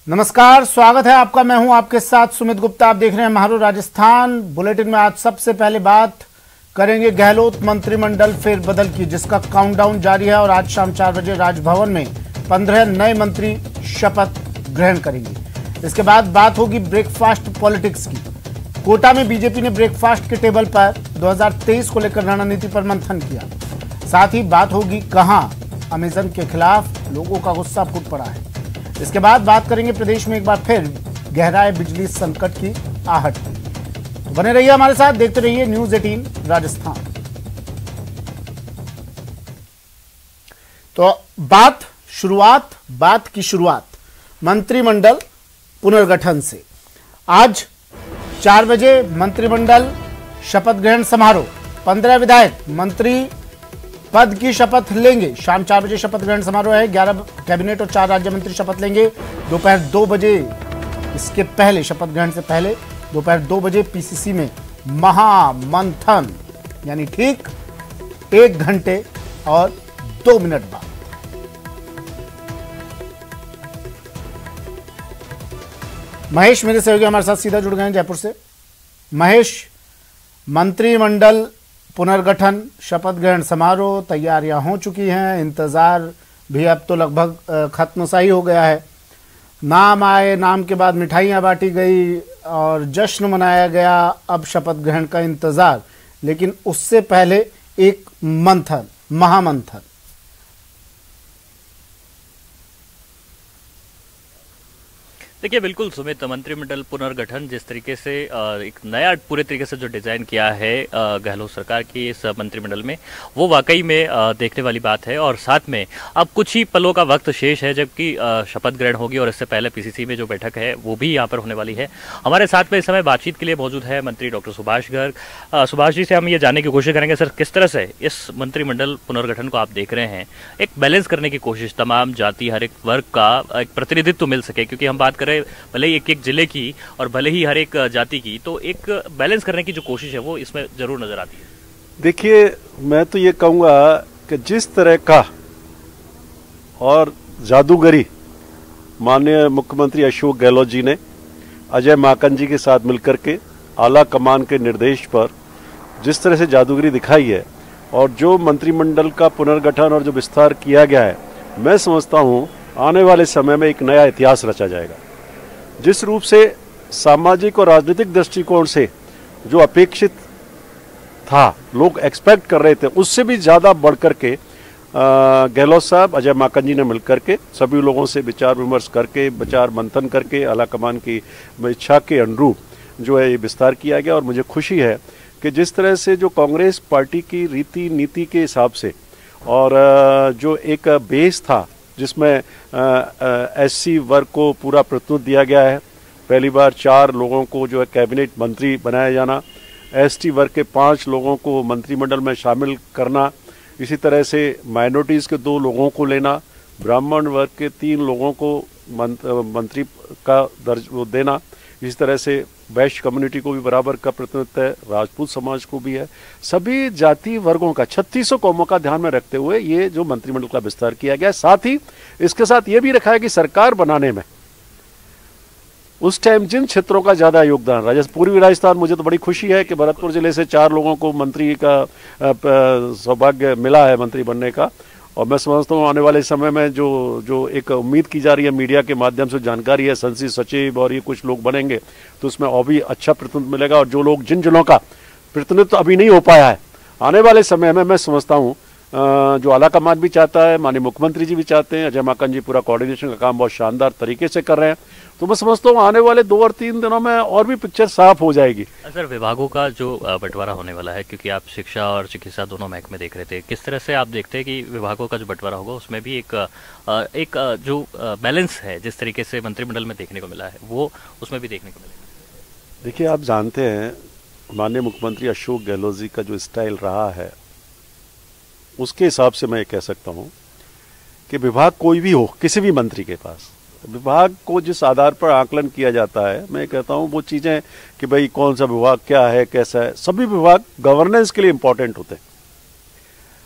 नमस्कार, स्वागत है आपका। मैं हूं आपके साथ सुमित गुप्ता। आप देख रहे हैं महारो राजस्थान। बुलेटिन में आज सबसे पहले बात करेंगे गहलोत मंत्रिमंडल फेरबदल की, जिसका काउंटडाउन जारी है और आज शाम 4 बजे राजभवन में 15 नए मंत्री शपथ ग्रहण करेंगे। इसके बाद बात होगी ब्रेकफास्ट पॉलिटिक्स की। कोटा में बीजेपी ने ब्रेकफास्ट के टेबल पर 2023 को लेकर रणनीति पर मंथन किया। साथ ही बात होगी कहां अमेजन के खिलाफ लोगों का गुस्सा फूट पड़ा है। इसके बाद बात करेंगे प्रदेश में एक बार फिर गहराए बिजली संकट की आहट की। तो बने रहिए हमारे साथ, देखते रहिए न्यूज 18 राजस्थान। तो बात की शुरुआत मंत्रिमंडल पुनर्गठन से। आज 4 बजे मंत्रिमंडल शपथ ग्रहण समारोह। 15 विधायक मंत्री पद की शपथ लेंगे। शाम 4 बजे शपथ ग्रहण समारोह है। 11 कैबिनेट और 4 राज्य मंत्री शपथ लेंगे। दोपहर 2 बजे, इसके पहले शपथ ग्रहण से पहले दोपहर 2 बजे पीसीसी में महामंथन, यानी ठीक 1 घंटे और 2 मिनट बाद। महेश मेरे सहयोगी हमारे साथ सीधा जुड़ गए हैं जयपुर से। महेश, मंत्रिमंडल पुनर्गठन शपथ ग्रहण समारोह, तैयारियां हो चुकी हैं, इंतजार भी अब तो लगभग खत्म सा ही हो गया है। नाम आए, नाम के बाद मिठाइयां बांटी गई और जश्न मनाया गया। अब शपथ ग्रहण का इंतजार, लेकिन उससे पहले एक मंथन, महामंथन। देखिए, बिल्कुल सुमित, मंत्रिमंडल पुनर्गठन जिस तरीके से एक नया पूरे तरीके से जो डिजाइन किया है गहलोत सरकार की इस मंत्रिमंडल में, वो वाकई में देखने वाली बात है। और साथ में अब कुछ ही पलों का वक्त शेष है जबकि शपथ ग्रहण होगी और इससे पहले पीसीसी में जो बैठक है वो भी यहाँ पर होने वाली है। हमारे साथ में इस समय बातचीत के लिए मौजूद है मंत्री डॉक्टर सुभाष गर्ग। सुभाष जी से हम ये जानने की कोशिश करेंगे, सर, किस तरह से इस मंत्रिमंडल पुनर्गठन को आप देख रहे हैं, एक बैलेंस करने की कोशिश, तमाम जाति, हर एक वर्ग का एक प्रतिनिधित्व मिल सके, क्योंकि हम बात करें भले ही एक जिले की और भले ही हर एक जाति की, तो एक बैलेंस करने की जो कोशिश है वो इसमें जरूर नजर आती है। देखिए, मैं तो ये कहूंगा कि जिस तरह का और जादूगरी माननीय मुख्यमंत्री अशोक गहलोत जी ने अजय माकन जी के साथ मिलकर के आला कमान के निर्देश पर जिस तरह से जादूगरी दिखाई है और जो मंत्रिमंडल का पुनर्गठन और जो विस्तार किया गया है, मैं समझता हूं आने वाले समय में एक नया इतिहास रचा जाएगा। जिस रूप से सामाजिक और राजनीतिक दृष्टिकोण से जो अपेक्षित था, लोग एक्सपेक्ट कर रहे थे, उससे भी ज़्यादा बढ़कर के गहलोत साहब, अजय माकन जी ने मिलकर के सभी लोगों से विचार विमर्श करके, विचार मंथन करके आलाकमान की इच्छा के अनुरूप जो है ये विस्तार किया गया। और मुझे खुशी है कि जिस तरह से जो कांग्रेस पार्टी की रीति नीति के हिसाब से और जो एक बेस था जिसमें एससी वर्ग को पूरा प्रतिनिधित्व दिया गया है, पहली बार 4 लोगों को जो है कैबिनेट मंत्री बनाया जाना, एसटी वर्ग के 5 लोगों को मंत्रिमंडल में शामिल करना, इसी तरह से माइनॉरिटीज़ के 2 लोगों को लेना, ब्राह्मण वर्ग के 3 लोगों को मंत्री का दर्जा देना, इसी तरह से वैश्य कम्युनिटी को भी बराबर का प्रतिनिधित्व है, राजपूत समाज को भी है, सभी जाति वर्गों का 3600 कौमों का ध्यान में रखते हुए ये जो मंत्रिमंडल का विस्तार किया गया। साथ ही इसके साथ ये भी रखा है कि सरकार बनाने में उस टाइम जिन क्षेत्रों का ज्यादा योगदान, पूर्वी राजस्थान, मुझे तो बड़ी खुशी है कि भरतपुर जिले से 4 लोगों को मंत्री का सौभाग्य मिला है मंत्री बनने का। और मैं समझता हूँ आने वाले समय में जो एक उम्मीद की जा रही है, मीडिया के माध्यम से जानकारी है, संसदीय सचिव और ये कुछ लोग बनेंगे तो उसमें और भी अच्छा प्रतिनिधित्व मिलेगा। और जो लोग जिन जिलों का प्रतिनिधित्व अभी नहीं हो पाया है, आने वाले समय में मैं समझता हूँ जो आलाकमान भी चाहता है, माननीय मुख्यमंत्री जी भी चाहते हैं, अजय माकन जी पूरा कोऑर्डिनेशन का काम बहुत शानदार तरीके से कर रहे हैं, तो मैं समझता हूँ आने वाले 2 और 3 दिनों में और भी पिक्चर साफ हो जाएगी। सर, विभागों का जो बंटवारा होने वाला है, क्योंकि आप शिक्षा और चिकित्सा दोनों महकमे देख रहे थे, किस तरह से आप देखते हैं कि विभागों का जो बंटवारा होगा उसमें भी एक जो बैलेंस है जिस तरीके से मंत्रिमंडल में देखने को मिला है वो उसमें भी देखने को मिलेगा? देखिए, आप जानते हैं माननीय मुख्यमंत्री अशोक गहलोत जी का जो स्टाइल रहा है, उसके हिसाब से मैं कह सकता हूं कि विभाग कोई भी हो, किसी भी मंत्री के पास, विभाग को जिस आधार पर आकलन किया जाता है, मैं कहता हूं वो चीजें कि भाई कौन सा विभाग क्या है, कैसा है, सभी विभाग गवर्नेंस के लिए इंपॉर्टेंट होते हैं।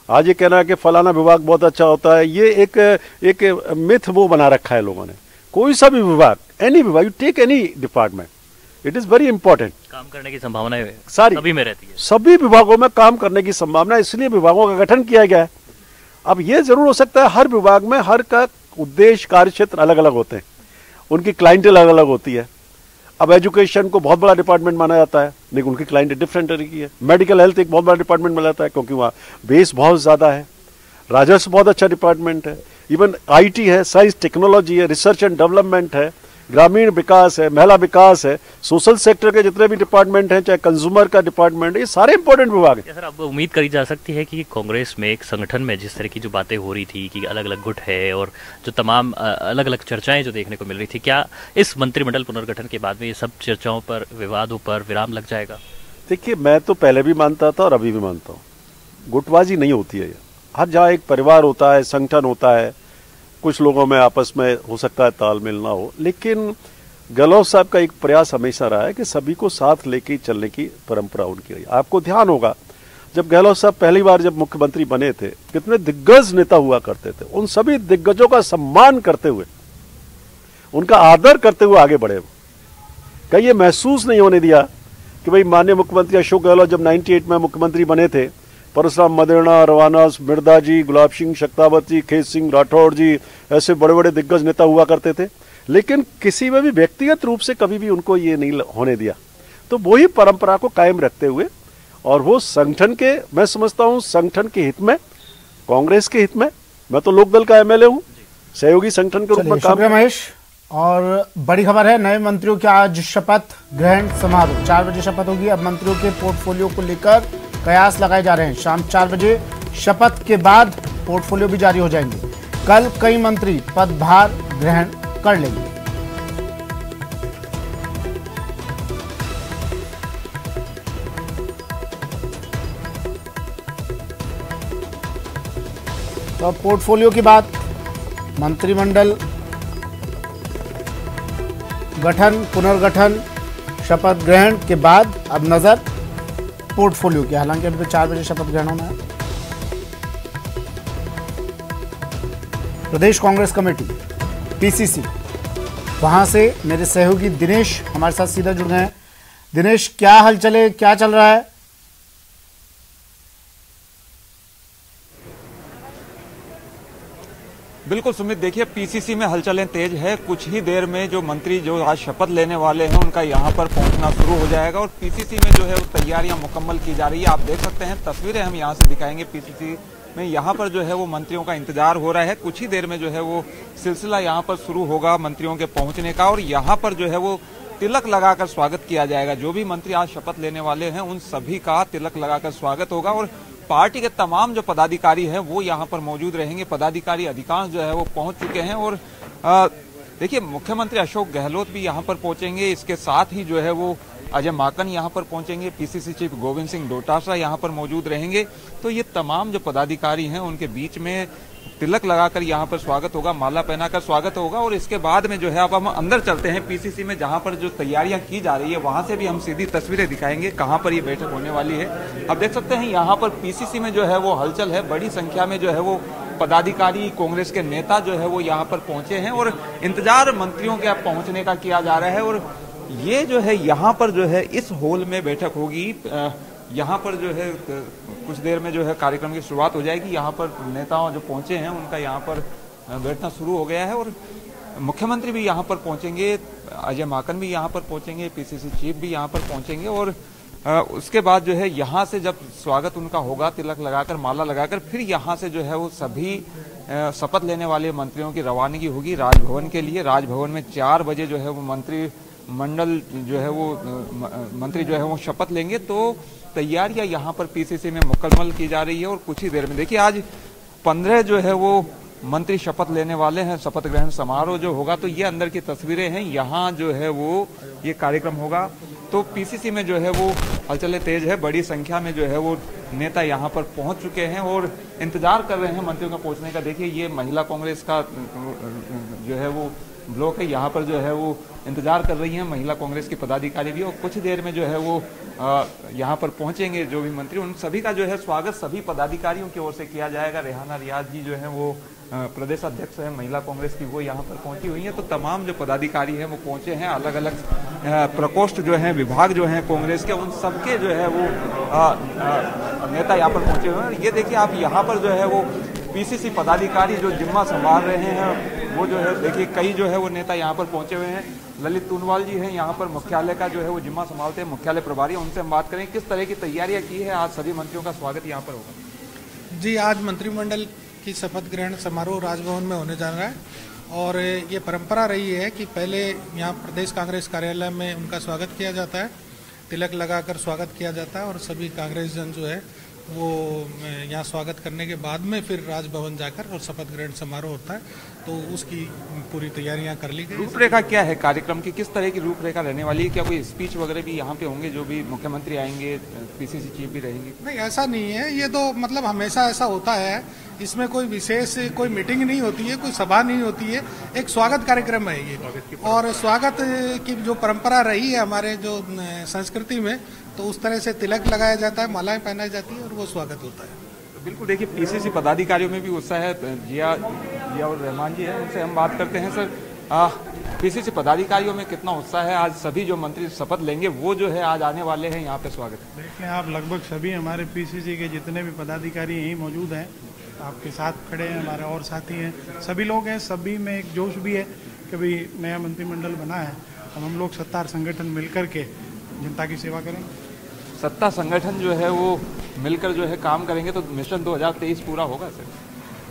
आज ये कहना है कि फलाना विभाग बहुत अच्छा होता है, ये एक मिथ वो बना रखा है लोगों ने। कोई सा भी विभाग, एनी विभाग, you take any department, it is very important. काम करने की संभावना सारी सभी में रहती है, सभी विभागों में काम करने की संभावना, इसलिए विभागों का गठन किया गया है। अब ये जरूर हो सकता है हर विभाग में हर का उद्देश्य, कार्य क्षेत्र अलग अलग होते हैं, उनकी क्लाइंटेल अलग अलग होती है। अब एजुकेशन को बहुत बड़ा डिपार्टमेंट माना जाता है, लेकिन उनकी क्लाइंटेल डिफरेंट तरह की है। मेडिकल हेल्थ एक बहुत बड़ा डिपार्टमेंट माना जाता है, क्योंकि वहाँ बेस बहुत ज्यादा है। राजस्व बहुत अच्छा डिपार्टमेंट है। इवन आईटी है, साइंस टेक्नोलॉजी है, रिसर्च एंड डेवलपमेंट है, ग्रामीण विकास है, महिला विकास है, सोशल सेक्टर के जितने भी डिपार्टमेंट हैं, चाहे कंज्यूमर का डिपार्टमेंट है, ये सारे इंपॉर्टेंट विभाग हैं। सर, अब उम्मीद करी जा सकती है कि कांग्रेस में एक संगठन में जिस तरह की जो बातें हो रही थी कि अलग अलग गुट है और जो तमाम अलग अलग चर्चाएं जो देखने को मिल रही थी, क्या इस मंत्रिमंडल पुनर्गठन के बाद में ये सब चर्चाओं पर, विवादों पर विराम लग जाएगा? देखिए, मैं तो पहले भी मानता था और अभी भी मानता हूँ, गुटबाजी नहीं होती है। हर जहाँ एक परिवार होता है, संगठन होता है, कुछ लोगों में आपस में हो सकता है तालमेल ना हो, लेकिन गहलोत साहब का एक प्रयास हमेशा रहा है कि सभी को साथ लेके चलने की परंपरा उनकी रही। आपको ध्यान होगा, जब गहलोत साहब पहली बार जब मुख्यमंत्री बने थे, कितने दिग्गज नेता हुआ करते थे। उन सभी दिग्गजों का सम्मान करते हुए, उनका आदर करते हुए आगे बढ़े। कहीं ये महसूस नहीं होने दिया कि भाई माननीय मुख्यमंत्री अशोक गहलोत जब 98 में मुख्यमंत्री बने थे, परशुराम मदेरणा, रवाना मिर्दा जी, गुलाब सिंह शेखावत, खेत सिंह राठौड़ जी, ऐसे बड़े बड़े दिग्गज नेता हुआ करते थे, लेकिन किसी में भी व्यक्तिगत रूप से कभी भी उनको ये नहीं होने दिया। तो वही परंपरा को कायम रखते हुए, और वो संगठन के, मैं समझता हूं संगठन के हित में, कांग्रेस के हित में। मैं तो लोकदल का एमएलए हूं, सहयोगी संगठन के रूप में काम। महेश, और बड़ी खबर है, नए मंत्रियों की आज शपथ ग्रहण समारोह 4 बजे शपथ होगी। अब मंत्रियों के पोर्टफोलियो को लेकर कयास लगाए जा रहे हैं। शाम 4 बजे शपथ के बाद पोर्टफोलियो भी जारी हो जाएंगे। कल कई मंत्री पदभार ग्रहण कर लेंगे। तो पोर्टफोलियो की बात, मंत्रिमंडल गठन, पुनर्गठन, शपथ ग्रहण के बाद अब नजर पोर्टफोलियो की। हालांकि अभी तो 4 बजे शपथ ग्रहण होना है। प्रदेश कांग्रेस कमेटी पीसीसी, वहां से मेरे सहयोगी दिनेश हमारे साथ सीधा जुड़ गए हैं। दिनेश, क्या हलचल है, क्या चल रहा है? बिल्कुल सुमित, देखिए पीसीसी में हलचलें तेज है। कुछ ही देर में जो मंत्री जो आज शपथ लेने वाले हैं उनका यहां पर पहुंचना शुरू हो जाएगा और पीसीसी में जो है वो तैयारियां मुकम्मल की जा रही है। आप देख सकते हैं, तस्वीरें हम यहां से दिखाएंगे। पीसीसी में यहाँ पर जो है वो मंत्रियों का इंतजार हो रहा है। कुछ ही देर में जो है वो सिलसिला यहाँ पर शुरू होगा मंत्रियों के पहुंचने का, और यहाँ पर जो है वो तिलक लगाकर स्वागत किया जाएगा। जो भी मंत्री आज शपथ लेने वाले हैं उन सभी का तिलक लगाकर स्वागत होगा, और पार्टी के तमाम जो पदाधिकारी हैं वो यहाँ पर मौजूद रहेंगे। पदाधिकारी अधिकांश जो है वो पहुंच चुके हैं, और देखिए मुख्यमंत्री अशोक गहलोत भी यहाँ पर पहुंचेंगे। इसके साथ ही जो है वो अजय माकन यहाँ पर पहुंचेंगे, पीसीसी चीफ गोविंद सिंह डोटासरा यहाँ पर मौजूद रहेंगे। तो ये तमाम जो पदाधिकारी हैं उनके बीच में तिलक लगाकर यहाँ पर स्वागत होगा, माला पहनाकर स्वागत होगा। और इसके बाद में जो है अब हम अंदर चलते हैं पीसीसी में, जहाँ पर जो तैयारियां की जा रही है वहां से भी हम सीधी तस्वीरें दिखाएंगे कहाँ पर ये बैठक होने वाली है। अब देख सकते हैं यहाँ पर पीसीसी में जो है वो हलचल है, बड़ी संख्या में जो है वो पदाधिकारी, कांग्रेस के नेता जो है वो यहाँ पर पहुंचे हैं और इंतजार मंत्रियों के पहुंचने का किया जा रहा है। और ये जो है यहाँ पर जो है इस हॉल में बैठक होगी। यहाँ पर जो है कुछ देर में जो है कार्यक्रम की शुरुआत हो जाएगी। यहाँ पर नेताओं जो पहुंचे हैं उनका यहाँ पर बैठना शुरू हो गया है, और मुख्यमंत्री भी यहाँ पर पहुंचेंगे, अजय माकन भी यहाँ पर पहुंचेंगे, पीसीसी चीफ भी यहाँ पर पहुंचेंगे। और उसके बाद जो है यहाँ से जब स्वागत उनका होगा तिलक लगाकर, माला लगाकर, फिर यहाँ से जो है वो सभी शपथ लेने वाले मंत्रियों की रवानगी होगी राजभवन के लिए। राजभवन में 4 बजे जो है वो मंत्रिमंडल जो है वो मंत्री जो है वो शपथ लेंगे। तो तैयारियां यहाँ पर पीसीसी में मुकम्मल की जा रही है, और कुछ ही देर में देखिए आज 15 जो है वो मंत्री शपथ लेने वाले हैं। शपथ ग्रहण समारोह जो होगा, तो ये अंदर की तस्वीरें हैं, यहाँ जो है वो ये कार्यक्रम होगा। तो पीसीसी में जो है वो हलचलें तेज है, बड़ी संख्या में जो है वो नेता यहाँ पर पहुंच चुके हैं और इंतजार कर रहे हैं मंत्रियों का पहुंचने का। देखिए ये महिला कांग्रेस का जो है वो ब्लॉक है, यहाँ पर जो है वो इंतजार कर रही हैं महिला कांग्रेस की पदाधिकारी भी, और कुछ देर में जो है वो यहाँ पर पहुंचेंगे जो भी मंत्री, उन सभी का जो है स्वागत सभी पदाधिकारियों की ओर से किया जाएगा। रेहाना रियाज जी जो है वो प्रदेश अध्यक्ष है महिला कांग्रेस की, वो यहाँ पर पहुंची हुई है। तो तमाम जो पदाधिकारी हैं वो पहुंचे हैं, अलग अलग प्रकोष्ठ जो हैं, विभाग जो हैं कांग्रेस के, उन सबके जो है वो नेता यहाँ पर पहुंचे हुए हैं। ये देखिए आप, यहाँ पर जो है वो पीसीसी पदाधिकारी जो जिम्मा संभाल रहे हैं, वो जो है देखिए कई जो है वो नेता यहाँ पर पहुंचे हुए हैं। ललित टूनवाल जी हैं यहाँ पर मुख्यालय का जो है वो जिम्मा संभालते हैं, मुख्यालय प्रभारी, उनसे हम बात करें किस तरह की तैयारियां की है। आज सभी मंत्रियों का स्वागत यहाँ पर होगा। जी, आज मंत्रिमंडल की शपथ ग्रहण समारोह राजभवन में होने जा रहा है और ये परंपरा रही है कि पहले यहाँ प्रदेश कांग्रेस कार्यालय में उनका स्वागत किया जाता है, तिलक लगाकर स्वागत किया जाता है और सभी कांग्रेस जन जो है वो यहाँ स्वागत करने के बाद में फिर राजभवन जाकर और शपथ ग्रहण समारोह होता है। तो उसकी पूरी तैयारियां कर ली गई। रूपरेखा क्या है कार्यक्रम की, किस तरह की रूपरेखा रहने वाली है? क्या कोई स्पीच वगैरह भी यहाँ पे होंगे, जो भी मुख्यमंत्री आएंगे, पीसीसी चीफ भी रहेंगे? नहीं, ऐसा नहीं है। ये तो मतलब हमेशा ऐसा होता है, इसमें कोई विशेष कोई मीटिंग नहीं होती है, कोई सभा नहीं होती है, एक स्वागत कार्यक्रम है ये। और स्वागत की जो परंपरा रही है हमारे जो संस्कृति में, तो उस तरह से तिलक लगाया जाता है, मालाएं पहनाई जाती है और वो स्वागत होता है। बिल्कुल, देखिए पीसीसी पदाधिकारियों में भी उत्साह है। जियाउर रहमान जी हैं, उनसे हम बात करते हैं। सर, पीसीसी पदाधिकारियों में कितना उत्साह है? आज सभी जो मंत्री शपथ लेंगे वो जो है आज आने वाले हैं यहाँ पे स्वागत। देखें आप, लगभग सभी हमारे पीसीसी के जितने भी पदाधिकारी यहीं मौजूद हैं, आपके साथ खड़े हैं, हमारे और साथी हैं, सभी लोग हैं। सभी में एक जोश भी है कि भाई नया मंत्रिमंडल बना है, हम लोग सत्तार संगठन मिलकर के जनता की सेवा करेंगे। सत्ता संगठन जो है वो मिलकर जो है काम करेंगे तो मिशन 2023 पूरा होगा सर?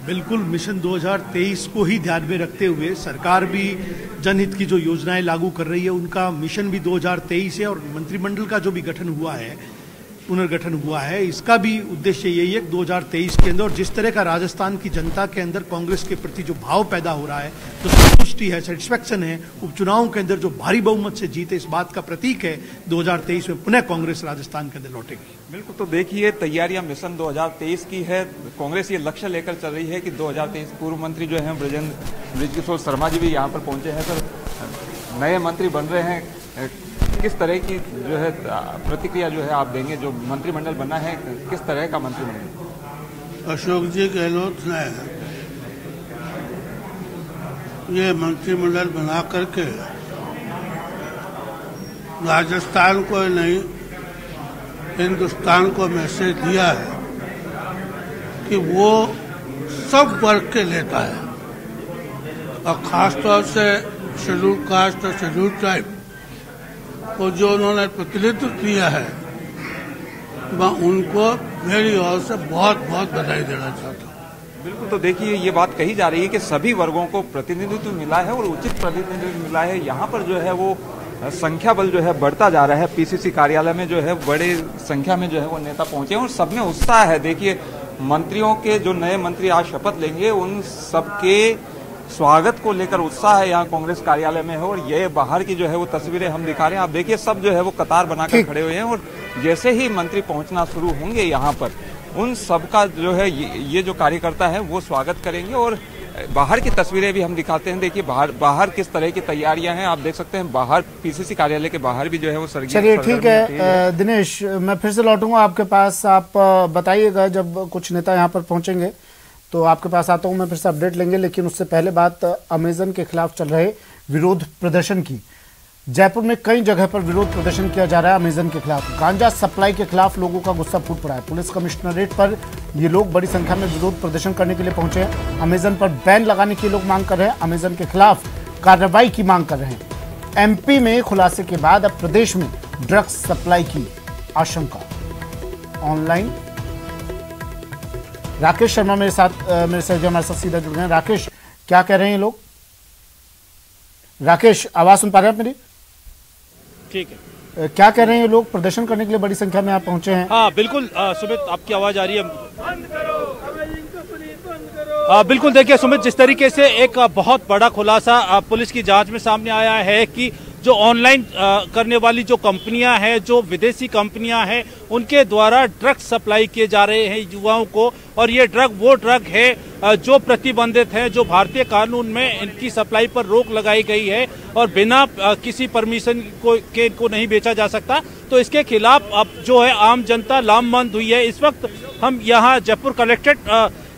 बिल्कुल, मिशन 2023 को ही ध्यान में रखते हुए सरकार भी जनहित की जो योजनाएं लागू कर रही है, उनका मिशन भी 2023 है। और मंत्रिमंडल का जो भी गठन हुआ है, पुनर्गठन हुआ है, इसका भी उद्देश्य यही है 2023 के अंदर। और जिस तरह का राजस्थान की जनता के अंदर कांग्रेस के प्रति जो भाव पैदा हो रहा है, जो संतुष्टि है, सेटिस्फैक्शन है, उपचुनावों के अंदर जो भारी बहुमत से जीते, इस बात का प्रतीक है 2023 में पुनः कांग्रेस राजस्थान के अंदर लौटेगी। बिल्कुल, तो देखिए तैयारियां मिशन 2023 की है। कांग्रेस ये लक्ष्य लेकर चल रही है कि 2023 पूर्व मंत्री जो है बृजकिशोर शर्मा जी भी यहाँ पर पहुंचे हैं। सर, नए मंत्री बन रहे हैं, किस तरह की जो है प्रतिक्रिया जो है आप देंगे? जो मंत्रिमंडल बना है, किस तरह का मंत्रिमंडल? अशोक जी गहलोत ने ये मंत्रिमंडल बना करके राजस्थान को नहीं, हिंदुस्तान को मैसेज दिया है कि वो सब वर्ग के लेता है और खासतौर से शेड्यूल कास्ट और शेड्यूल ट्राइब को जो उन्होंने प्रतिनिधित्व किया है, मैं उनको मेरी ओर से बहुत बहुत बधाई देना चाहता हूँ। बिल्कुल, तो देखिए ये बात कही जा रही है कि सभी वर्गों को प्रतिनिधित्व मिला है और उचित प्रतिनिधित्व मिला है। यहाँ पर जो है वो संख्या बल जो है बढ़ता जा रहा है। पीसीसी कार्यालय में जो है बड़े संख्या में जो है वो नेता पहुंचे हैं और सब में उत्साह है। देखिए मंत्रियों के, जो नए मंत्री आज शपथ लेंगे, उन सबके स्वागत को लेकर उत्साह है यहाँ कांग्रेस कार्यालय में है। और ये बाहर की जो है वो तस्वीरें हम दिखा रहे हैं, आप देखिए सब जो है वो कतार बनाकर खड़े हुए हैं और जैसे ही मंत्री पहुंचना शुरू होंगे यहाँ पर, उन सबका जो है ये जो कार्यकर्ता है वो स्वागत करेंगे। और बाहर की तस्वीरें भी हम दिखाते हैं। देखिए बाहर किस तरह की तैयारियां हैं, आप देख सकते हैं। बाहर पीसीसी कार्यालय के बाहर भी जो है वो चलिए ठीक है दिनेश, मैं फिर से लौटूंगा आपके पास। आप बताइएगा जब कुछ नेता यहाँ पर पहुंचेंगे तो आपके पास आता हूं, मैं फिर से अपडेट लेंगे। लेकिन उससे पहले बात अमेजन के खिलाफ चल रहे विरोध प्रदर्शन की। जयपुर में कई जगह पर विरोध प्रदर्शन किया जा रहा है अमेजन के खिलाफ। गांजा सप्लाई के खिलाफ लोगों का गुस्सा फूट पड़ा है। पुलिस कमिश्नरेट पर ये लोग बड़ी संख्या में विरोध प्रदर्शन करने के लिए पहुंचे हैं। अमेजन पर बैन लगाने की लोग मांग कर रहे हैं, अमेजन के खिलाफ कार्रवाई की मांग कर रहे हैं। एमपी में खुलासे के बाद अब प्रदेश में ड्रग्स सप्लाई की आशंका। ऑनलाइन राकेश शर्मा मेरे सहयोगी हमारे साथ सीधा जुड़ गए हैं। राकेश, क्या कह रहे हैं ये लोग? राकेश, आवाज सुन पा रहे हैं आप मेरी? ठीक है, क्या कह रहे हैं ये लोग? प्रदर्शन करने के लिए बड़ी संख्या में आप पहुंचे हैं। हाँ बिल्कुल सुमित, आपकी आवाज आ रही है। बिल्कुल, देखिए सुमित, जिस तरीके से एक बहुत बड़ा खुलासा पुलिस की जांच में सामने आया है कि जो ऑनलाइन करने वाली जो कंपनियां हैं, जो विदेशी कंपनियां हैं, उनके द्वारा ड्रग सप्लाई किए जा रहे हैं युवाओं को। और ये ड्रग वो ड्रग है जो प्रतिबंधित है, जो भारतीय कानून में इनकी सप्लाई पर रोक लगाई गई है और बिना किसी परमिशन के इनको नहीं बेचा जा सकता। तो इसके खिलाफ अब जो है आम जनता लामबंद हुई है। इस वक्त हम यहाँ जयपुर कलेक्ट्रेट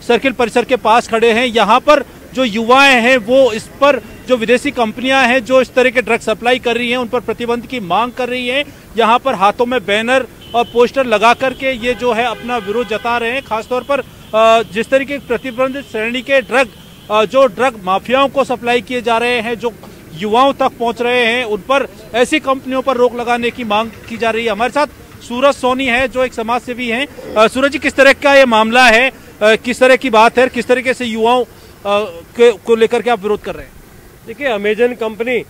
सर्किल परिसर के पास खड़े हैं। यहाँ पर जो युवाएं हैं वो इस पर जो विदेशी कंपनियां हैं जो इस तरह के ड्रग सप्लाई कर रही हैं उन पर प्रतिबंध की मांग कर रही हैं। यहाँ पर हाथों में बैनर और पोस्टर लगा करके ये जो है अपना विरोध जता रहे हैं। खासतौर पर जिस तरीके प्रतिबंधित श्रेणी के ड्रग जो ड्रग माफियाओं को सप्लाई किए जा रहे हैं, जो युवाओं तक पहुंच रहे हैं, उन पर ऐसी कंपनियों पर रोक लगाने की मांग की जा रही है। हमारे साथ सूरज सोनी है जो एक समाज सेवी हैं। सूरज जी, किस तरह का ये मामला है, किस तरह की बात है, किस तरीके से युवाओं को लेकर के आप विरोध कर रहे हैं? देखिए, अमेजन कंपनी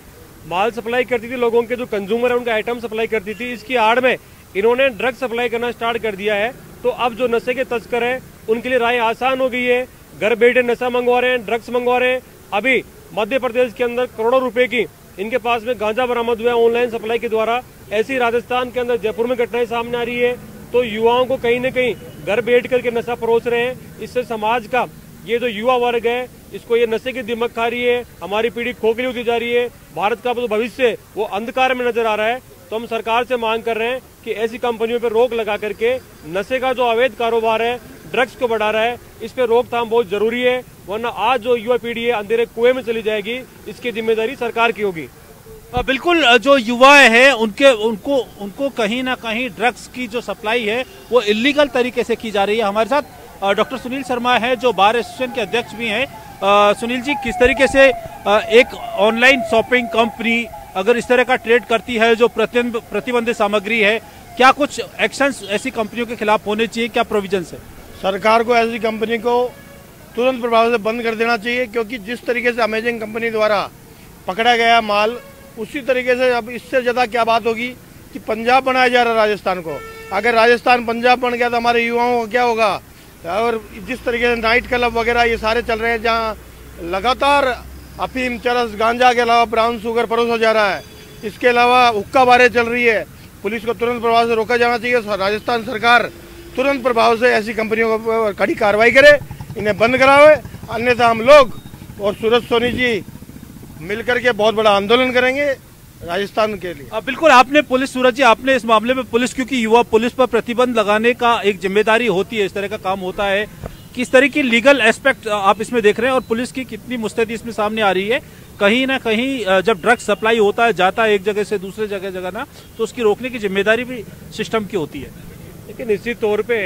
माल सप्लाई करती थी, लोगों के जो कंज्यूमर है उनका आइटम सप्लाई करती थी। इसकी आड़ में इन्होंने ड्रग सप्लाई करना स्टार्ट कर दिया है। तो अब जो नशे के तस्कर हैं उनके लिए राह आसान हो गई है। घर बैठे नशा मंगवा रहे हैं, ड्रग्स मंगवा रहे हैं। अभी मध्य प्रदेश के अंदर करोड़ों रुपए की इनके पास में गांजा बरामद हुआ है ऑनलाइन सप्लाई के द्वारा। ऐसी राजस्थान के अंदर जयपुर में घटनाएं सामने आ रही है। तो युवाओं को कहीं न कहीं घर बैठ करके नशा परोस रहे हैं। इससे समाज का ये जो युवा वर्ग है इसको ये नशे की दिमक खा रही है। हमारी पीढ़ी खोखली होती जा रही है। भारत का जो भविष्य वो अंधकार में नजर आ रहा है। तो हम सरकार से मांग कर रहे हैं कि ऐसी कंपनियों पर रोक लगा करके नशे का जो अवैध कारोबार है, ड्रग्स को बढ़ा रहा है, इस पे रोकथाम बहुत जरूरी है। वरना आज जो युवा पीढ़ी है अंधेरे कुएं में चली जाएगी। इसकी जिम्मेदारी सरकार की होगी। बिल्कुल, जो युवा है उनको कहीं ना कहीं ड्रग्स की जो सप्लाई है वो इलीगल तरीके से की जा रही है। हमारे साथ डॉक्टर सुनील शर्मा है जो बार एसोसिएशन के अध्यक्ष भी हैं। सुनील जी, किस तरीके से एक ऑनलाइन शॉपिंग कंपनी अगर इस तरह का ट्रेड करती है जो प्रतिबंधित सामग्री है, क्या कुछ एक्शंस ऐसी कंपनियों के खिलाफ होने चाहिए, क्या प्रोविजंस है? सरकार को ऐसी कंपनी को तुरंत प्रभाव से बंद कर देना चाहिए, क्योंकि जिस तरीके से अमेजन कंपनी द्वारा पकड़ा गया माल, उसी तरीके से अब इससे ज़्यादा क्या बात होगी कि पंजाब बनाया जा रहा है राजस्थान को। अगर राजस्थान पंजाब बन गया तो हमारे युवाओं का क्या होगा? और जिस तरीके से नाइट क्लब वगैरह ये सारे चल रहे हैं जहाँ लगातार अफीम, चरस, गांजा के अलावा ब्राउन शुगर परोसा जा रहा है, इसके अलावा हुक्का बारें चल रही है, पुलिस को तुरंत प्रभाव से रोका जाना चाहिए। राजस्थान सरकार तुरंत प्रभाव से ऐसी कंपनियों पर कड़ी कार्रवाई करे, इन्हें बंद करावे, अन्यथा हम लोग और सूरज सोनी जी मिलकर के बहुत बड़ा आंदोलन करेंगे राजस्थान के लिए। बिल्कुल, आपने पुलिस, सूरज जी, आपने इस मामले में पुलिस, क्योंकि युवा पुलिस पर प्रतिबंध लगाने का एक जिम्मेदारी होती है, इस तरह का काम होता है, किस तरह की लीगल एस्पेक्ट आप इसमें देख रहे हैं और पुलिस की कितनी मुस्तैदी इसमें सामने आ रही है? कहीं ना कहीं जब ड्रग्स सप्लाई होता है, जाता है एक जगह से दूसरे जगह ना, तो उसकी रोकने की जिम्मेदारी भी सिस्टम की होती है। लेकिन निश्चित तौर पे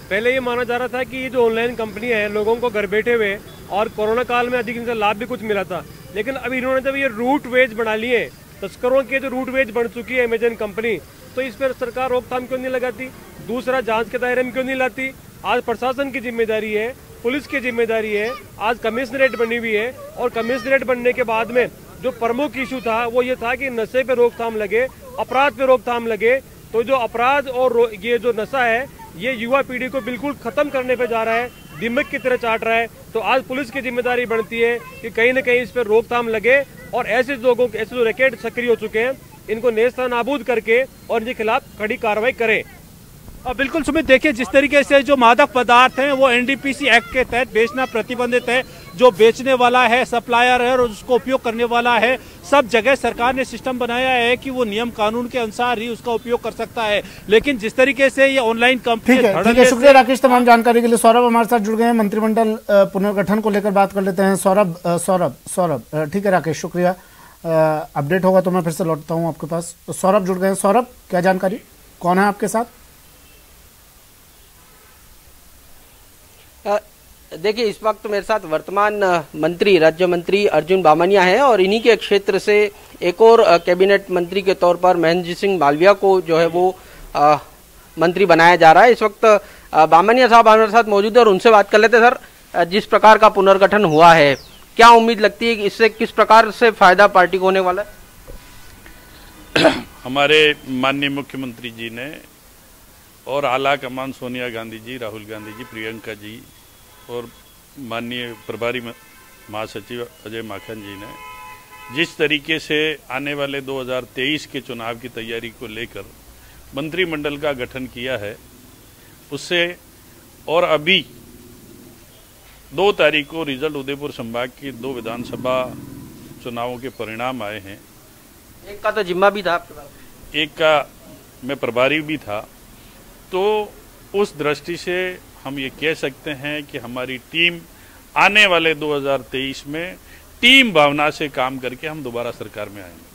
पहले ये माना जा रहा था कि ये जो ऑनलाइन कंपनियां हैं लोगों को घर बैठे हुए और कोरोना काल में अधिक इनसे लाभ भी कुछ मिला था। लेकिन अब इन्होंने जब ये रूट वेज बना लिए, तस्करों के जो रूट वेज बन चुकी है अमेजन कंपनी, तो इस पर सरकार रोकथाम क्यों नहीं लगाती? दूसरा, जांच के दायरे में क्यों नहीं लाती? आज प्रशासन की जिम्मेदारी है, पुलिस की जिम्मेदारी है। आज कमिश्नरेट बनी हुई है और कमिश्नरेट बनने के बाद में जो प्रमुख इशू था वो ये था कि नशे पे रोकथाम लगे, अपराध पे रोकथाम लगे। तो जो अपराध और ये जो नशा है ये युवा पीढ़ी को बिल्कुल खत्म करने पे जा रहा है, दिमक की तरह चाट रहा है। तो आज पुलिस की जिम्मेदारी बनती है कि कहीं न कहीं इस पर रोकथाम लगे और ऐसे लोगों के, ऐसे जो रैकेट सक्रिय हो चुके हैं, इनको नेस्तनाबूद करके और इनके खिलाफ कड़ी कार्रवाई करें। बिल्कुल सुमित, देखिए जिस तरीके से जो मादक पदार्थ हैं वो एनडीपीसी एक्ट के तहत बेचना प्रतिबंधित है। जो बेचने वाला है, सप्लायर है और उसको उपयोग करने वाला है, सब जगह सरकार ने सिस्टम बनाया है कि वो नियम कानून के अनुसार ही उसका उपयोग कर सकता है। लेकिन जिस तरीके से ये ऑनलाइन कंपनी, ठीक है, शुक्रिया राकेश तमाम जानकारी के लिए। सौरभ हमारे साथ जुड़ गए हैं, मंत्रिमंडल पुनर्गठन को लेकर बात कर लेते हैं। सौरभ, ठीक है राकेश, शुक्रिया। अपडेट होगा तो मैं फिर से लौटता हूँ आपके पास। सौरभ जुड़ गए हैं। सौरभ, क्या जानकारी, कौन है आपके साथ? देखिए, इस वक्त मेरे साथ वर्तमान मंत्री, राज्य मंत्री अर्जुन बामनिया हैं और इन्हीं के क्षेत्र से एक और कैबिनेट मंत्री के तौर पर महेंद्र सिंह मालविया को जो है वो मंत्री बनाया जा रहा है। इस वक्त बामनिया साहब हमारे साथ मौजूद है और उनसे बात कर लेते हैं। सर, जिस प्रकार का पुनर्गठन हुआ है, क्या उम्मीद लगती है कि इससे किस प्रकार से फायदा पार्टी को होने वाला है? हमारे माननीय मुख्यमंत्री जी ने और आला कमान सोनिया गांधी जी, राहुल गांधी जी, प्रियंका जी और माननीय प्रभारी महासचिव अजय माखन जी ने जिस तरीके से आने वाले 2023 के चुनाव की तैयारी को लेकर मंत्रिमंडल का गठन किया है, उससे और अभी 2 तारीख को रिजल्ट उदयपुर संभाग की 2 विधानसभा चुनावों के परिणाम आए हैं। एक का तो जिम्मा भी था आपके पास, एक का मैं प्रभारी भी था। तो उस दृष्टि से हम ये कह सकते हैं कि हमारी टीम आने वाले 2023 में टीम भावना से काम करके हम दोबारा सरकार में आएंगे।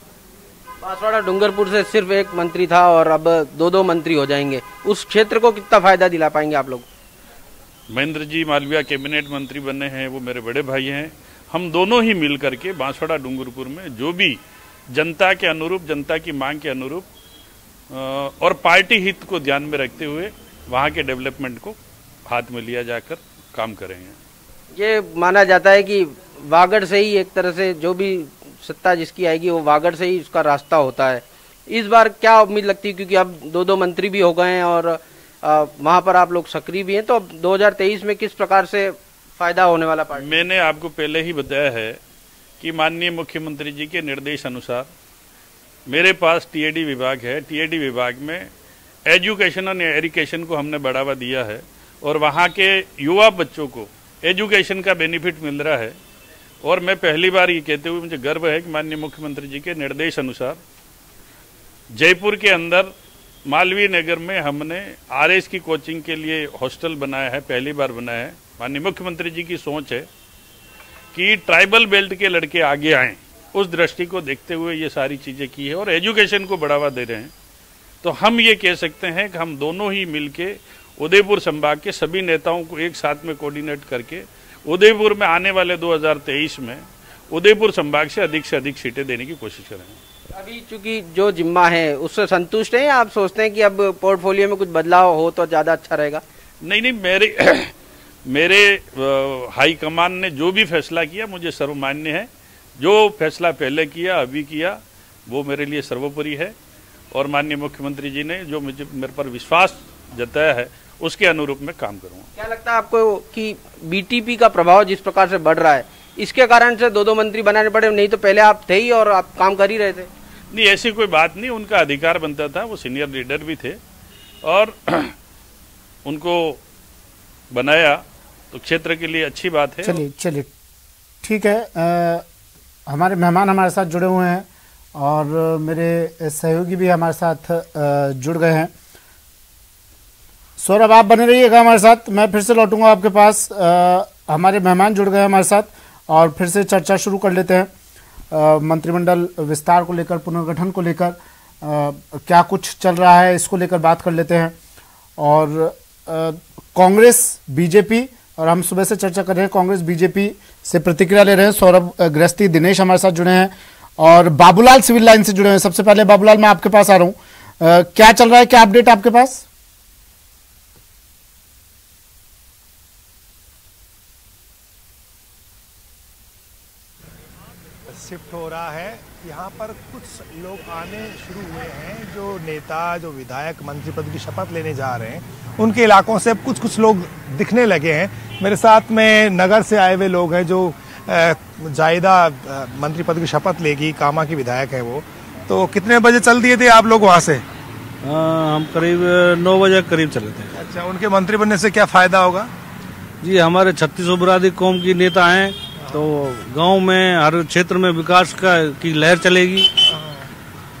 बांसवाड़ा डूंगरपुर से सिर्फ एक मंत्री था और अब 2 मंत्री हो जाएंगे। उस क्षेत्र को कितना फायदा दिला पाएंगे आप लोग? महेंद्र जी मालविया कैबिनेट मंत्री बने हैं, वो मेरे बड़े भाई हैं। हम दोनों ही मिल करके बांसवाड़ा डूंगरपुर में जो भी जनता के अनुरूप, जनता की मांग के अनुरूप और पार्टी हित को ध्यान में रखते हुए वहाँ के डेवलपमेंट को हाथ में लिया जाकर काम करेंगे। ये माना जाता है कि वागड़ से ही एक तरह से जो भी सत्ता जिसकी आएगी वो वागड़ से ही उसका रास्ता होता है। इस बार क्या उम्मीद लगती है, क्योंकि अब 2 मंत्री भी हो गए हैं और वहां पर आप लोग सक्रिय भी हैं, तो अब 2023 में किस प्रकार से फायदा होने वाला पार्टी? मैंने आपको पहले ही बताया है कि माननीय मुख्यमंत्री जी के निर्देश अनुसार मेरे पास टीएडी विभाग है। टीएडी विभाग में एजुकेशन और एरिकेशन को हमने बढ़ावा दिया है और वहाँ के युवा बच्चों को एजुकेशन का बेनिफिट मिल रहा है। और मैं पहली बार ये कहते हुए मुझे गर्व है कि माननीय मुख्यमंत्री जी के निर्देश अनुसार जयपुर के अंदर मालवीय नगर में हमने आरएस की कोचिंग के लिए हॉस्टल बनाया है, पहली बार बनाया है। माननीय मुख्यमंत्री जी की सोच है कि ट्राइबल बेल्ट के लड़के आगे आएं, उस दृष्टि को देखते हुए ये सारी चीजें की है और एजुकेशन को बढ़ावा दे रहे हैं। तो हम ये कह सकते हैं कि हम दोनों ही मिलके उदयपुर संभाग के सभी नेताओं को एक साथ में कोऑर्डिनेट करके उदयपुर में आने वाले 2023 में उदयपुर संभाग से अधिक सीटें देने की कोशिश करेंगे। अभी चूंकि जो जिम्मा है उससे संतुष्ट हैं या आप सोचते हैं कि अब पोर्टफोलियो में कुछ बदलाव हो तो ज्यादा अच्छा रहेगा? नहीं, मेरे हाईकमान ने जो भी फैसला किया मुझे सर्वमान्य है। जो फैसला पहले किया, अभी किया, वो मेरे लिए सर्वोपरि है और माननीय मुख्यमंत्री जी ने जो मेरे पर विश्वास जताया है उसके अनुरूप में काम करूंगा। क्या लगता है आपको कि बीटीपी का प्रभाव जिस प्रकार से बढ़ रहा है इसके कारण से 2 मंत्री बनाने पड़े? नहीं तो पहले आप थे ही और आप काम कर ही रहे थे। नहीं, ऐसी कोई बात नहीं, उनका अधिकार बनता था, वो सीनियर लीडर भी थे और उनको बनाया तो क्षेत्र के लिए अच्छी बात है। चलिए ठीक है। हमारे मेहमान हमारे साथ जुड़े हुए हैं और मेरे सहयोगी भी हमारे साथ जुड़ गए हैं। सौरभ, आप बने रहिएगा हमारे साथ, मैं फिर से लौटूंगा आपके पास। हमारे मेहमान जुड़ गए हमारे साथ और फिर से चर्चा शुरू कर लेते हैं। मंत्रिमंडल विस्तार को लेकर, पुनर्गठन को लेकर क्या कुछ चल रहा है इसको लेकर बात कर लेते हैं। और कांग्रेस बीजेपी, और हम सुबह से चर्चा कर रहे हैं, कांग्रेस बीजेपी से प्रतिक्रिया ले रहे हैं। सौरभ गृहस्थी, दिनेश हमारे साथ जुड़े हैं और बाबूलाल सिविल लाइन से जुड़े हैं। सबसे पहले बाबूलाल, मैं आपके पास आ रहा हूं, क्या चल रहा है, क्या अपडेट आपके पास? शिफ्ट हो रहा है यहाँ पर, कुछ लोग आने शुरू हुए हैं जो नेता, जो विधायक मंत्री पद की शपथ लेने जा रहे हैं, उनके इलाकों से अब कुछ लोग दिखने लगे हैं। मेरे साथ में नगर से आए हुए लोग हैं जो जायदा मंत्री पद की शपथ लेगी, कामा की विधायक है वो। तो कितने बजे चल दिए थे आप लोग वहाँ से? हम करीब 9 बजे करीब चले थे। अच्छा, उनके मंत्री बनने से क्या फायदा होगा? जी, हमारे 36 बुरादी कौम की नेता हैं, तो गांव में हर क्षेत्र में विकास की लहर चलेगी।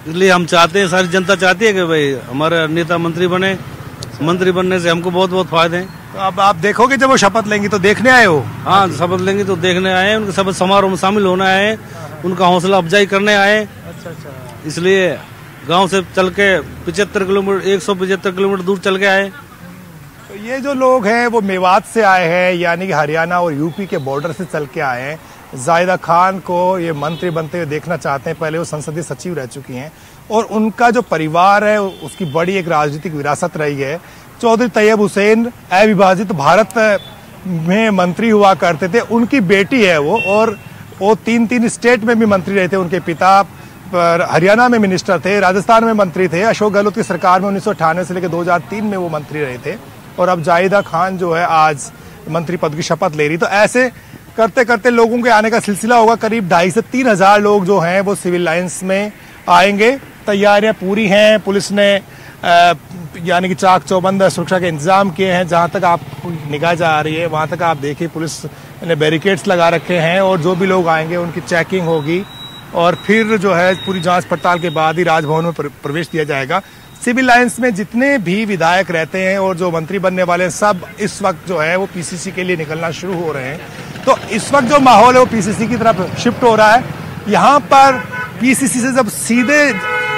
इसलिए हम चाहते हैं, सारी जनता चाहती है कि भाई हमारे नेता मंत्री बने। मंत्री बनने से हमको बहुत फायदे हैं। तो अब आप देखोगे जब वो शपथ लेंगी तो देखने आए हो? हाँ, शपथ लेंगी तो देखने आए, उनके शपथ समारोह में शामिल होने आए, उनका हौसला अफजाई करने आए। अच्छा। इसलिए गांव से चल के 175 किलोमीटर दूर चल के आए। तो ये जो लोग हैं वो मेवात से आए हैं, यानी कि हरियाणा और यूपी के बॉर्डर से चल के आए हैं। जायदा खान को ये मंत्री बनते हुए देखना चाहते हैं। पहले वो संसदीय सचिव रह चुकी हैं और उनका जो परिवार है उसकी बड़ी एक राजनीतिक विरासत रही है। चौधरी तैयब हुसैन अविभाजित भारत में मंत्री हुआ करते थे, उनकी बेटी है वो, और वो 3 स्टेट में भी मंत्री रहे थे। उनके पिता हरियाणा में मिनिस्टर थे, राजस्थान में मंत्री थे, अशोक गहलोत की सरकार में 1998 से लेकर 2003 में वो मंत्री रहे थे। और अब जायदा खान जो है आज मंत्री पद की शपथ ले रही। तो ऐसे करते करते लोगों के आने का सिलसिला होगा। करीब 2,500 से 3,000 लोग जो हैं वो सिविल लाइंस में आएंगे। तैयारियां पूरी हैं, पुलिस ने यानी कि चाक चौबंद सुरक्षा के इंतजाम किए हैं। जहां तक आप निगाह जा रही है वहां तक आप देखिए पुलिस ने बैरिकेड्स लगा रखे हैं और जो भी लोग आएंगे उनकी चेकिंग होगी और फिर जो है पूरी जांच पड़ताल के बाद ही राजभवन में प्रवेश दिया जाएगा। सिविल लाइंस में जितने भी विधायक रहते हैं और जो मंत्री बनने वाले हैं सब इस वक्त जो है वो पीसीसी के लिए निकलना शुरू हो रहे हैं। तो इस वक्त जो माहौल है वो पीसीसी की तरफ शिफ्ट हो रहा है। यहाँ पर पीसीसी से जब सीधे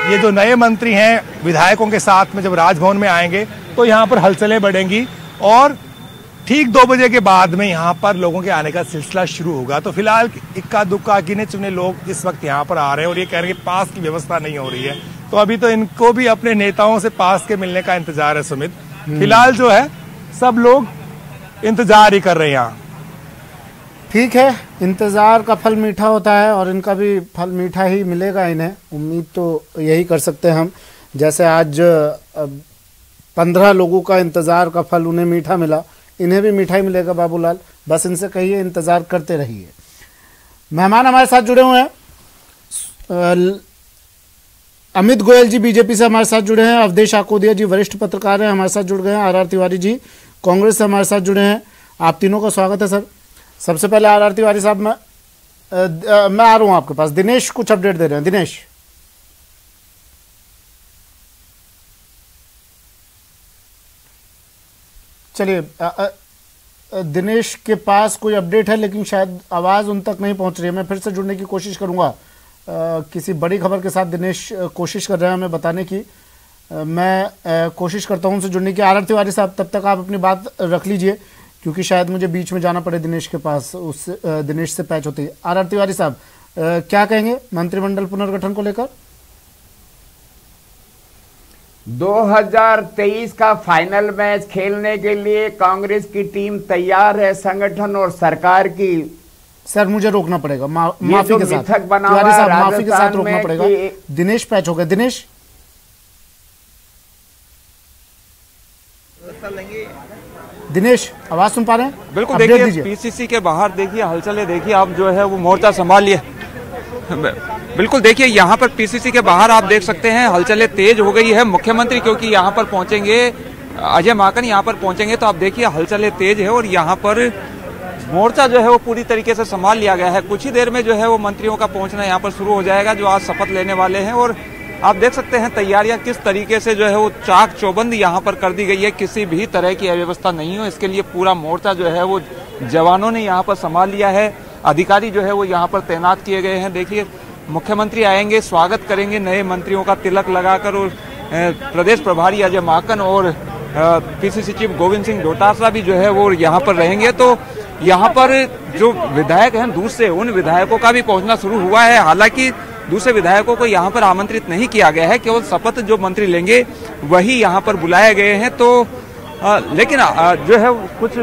ये जो नए मंत्री हैं विधायकों के साथ में जब राजभवन में आएंगे तो यहाँ पर हलचलें बढ़ेंगी और ठीक 2 बजे के बाद में यहाँ पर लोगों के आने का सिलसिला शुरू होगा। तो फिलहाल इक्का दुक्का गिने चुने लोग इस वक्त यहाँ पर आ रहे हैं और ये कह रहे हैं कि पास की व्यवस्था नहीं हो रही है। तो अभी तो इनको भी अपने नेताओं से पास के मिलने का इंतजार है सुमित। फिलहाल जो है सब लोग इंतजार ही कर रहे हैं यहाँ। ठीक है, इंतजार का फल मीठा होता है और इनका भी फल मीठा ही मिलेगा इन्हें। उम्मीद तो यही कर सकते हैं हम। जैसे आज 15 लोगों का इंतजार का फल उन्हें मीठा मिला, इन्हें भी मीठा ही मिलेगा बाबूलाल। बस इनसे कहिए इंतजार करते रहिए। मेहमान हमारे साथ जुड़े हुए हैं। अमित गोयल जी बीजेपी से हमारे साथ जुड़े हैं। अवधेश आकोदिया जी वरिष्ठ पत्रकार हैं, हमारे साथ जुड़ गए हैं। आर तिवारी जी कांग्रेस से हमारे साथ जुड़े हैं। आप तीनों का स्वागत है सर। सबसे पहले आर तिवारी साहब मैं आ रहा हूं आपके पास। दिनेश कुछ अपडेट दे रहे हैं। दिनेश, चलिए दिनेश के पास कोई अपडेट है लेकिन शायद आवाज उन तक नहीं पहुंच रही है। मैं फिर से जुड़ने की कोशिश करूंगा। किसी बड़ी खबर के साथ दिनेश कोशिश कर रहे हैं हमें बताने की। मैं कोशिश करता हूं उनसे जुड़ने की। आर तिवारी साहब तब तक आप अपनी बात रख लीजिए क्योंकि शायद मुझे बीच में जाना पड़े दिनेश के पास, उस दिनेश से पैच होती है। आर तिवारी साहब क्या कहेंगे मंत्रिमंडल पुनर्गठन को लेकर? 2023 का फाइनल मैच खेलने के लिए कांग्रेस की टीम तैयार है। संगठन और सरकार की सर मुझे रोकना पड़ेगा माफी के साथ। तिवारी साहब माफी के साथ रोकना पड़ेगा। दिनेश पैच हो गए। दिनेश आवाज सुन पा रहे हैं? बिल्कुल, देखिए पीसीसी के बाहर देखिए हलचलें देखिए। अब जो है वो मोर्चा संभाल लिए। बिल्कुल देखिए यहाँ पर पीसीसी के बाहर आप देख सकते हैं हलचलें तेज हो गई है। मुख्यमंत्री क्योंकि यहाँ पर पहुंचेंगे, अजय माकन यहाँ पर पहुंचेंगे तो आप देखिए हलचलें तेज है और यहाँ पर मोर्चा जो है वो पूरी तरीके से संभाल लिया गया है। कुछ ही देर में जो है वो मंत्रियों का पहुंचना यहाँ पर शुरू हो जाएगा जो आज शपथ लेने वाले हैं। और आप देख सकते हैं तैयारियां किस तरीके से जो है वो चाक चौबंद यहाँ पर कर दी गई है। किसी भी तरह की अव्यवस्था नहीं हो, इसके लिए पूरा मोर्चा जो है वो जवानों ने यहाँ पर संभाल लिया है। अधिकारी जो है वो यहाँ पर तैनात किए गए हैं। देखिए मुख्यमंत्री आएंगे, स्वागत करेंगे नए मंत्रियों का तिलक लगाकर और प्रदेश प्रभारी अजय माकन और पीसीसी चीफ गोविंद सिंह डोटासरा भी जो है वो यहाँ पर रहेंगे। तो यहाँ पर जो विधायक हैं दूर से, उन विधायकों का भी पहुंचना शुरू हुआ है। हालांकि दूसरे विधायकों को यहाँ पर आमंत्रित नहीं किया गया है, केवल शपथ जो मंत्री लेंगे वही यहाँ पर बुलाए गए हैं। तो लेकिन जो है कुछ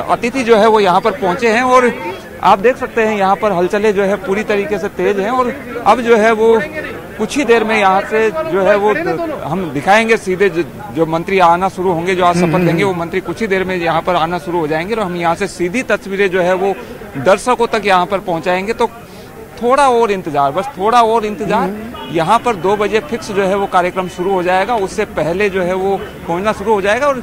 अतिथि जो है वो यहाँ पर पहुंचे हैं और आप देख सकते हैं यहाँ पर हलचलें जो है पूरी तरीके से तेज हैं। और अब जो है वो कुछ ही देर में यहाँ से जो है वो हम दिखाएंगे सीधे जो मंत्री आना शुरू होंगे, जो आज शपथ लेंगे वो मंत्री कुछ ही देर में यहाँ पर आना शुरू हो जाएंगे और हम यहाँ से सीधी तस्वीरें जो है वो दर्शकों तक यहाँ पर पहुँचाएंगे। तो थोड़ा और इंतजार, बस थोड़ा और इंतजार। यहाँ पर 2 बजे फिक्स जो है वो कार्यक्रम शुरू हो जाएगा। उससे पहले जो है वो पहुंचना शुरू हो जाएगा और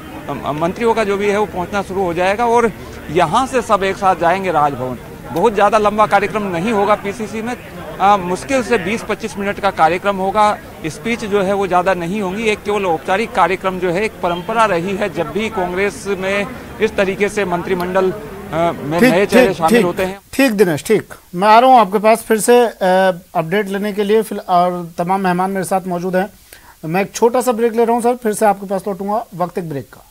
मंत्रियों का जो भी है वो पहुंचना शुरू हो जाएगा और यहाँ से सब एक साथ जाएंगे राजभवन। बहुत ज़्यादा लंबा कार्यक्रम नहीं होगा पीसीसी में, मुश्किल से 20-25 मिनट का कार्यक्रम होगा। स्पीच जो है वो ज़्यादा नहीं होंगी, एक केवल औपचारिक कार्यक्रम जो है, एक परंपरा रही है जब भी कांग्रेस में इस तरीके से मंत्रिमंडल में नए चेहरे शामिल होते हैं। ठीक दिनेश, ठीक, मैं आ रहा हूँ आपके पास फिर से अपडेट लेने के लिए। और तमाम मेहमान मेरे साथ मौजूद हैं। मैं एक छोटा सा ब्रेक ले रहा हूँ सर, फिर से आपके पास लौटूंगा। वक्त एक ब्रेक का।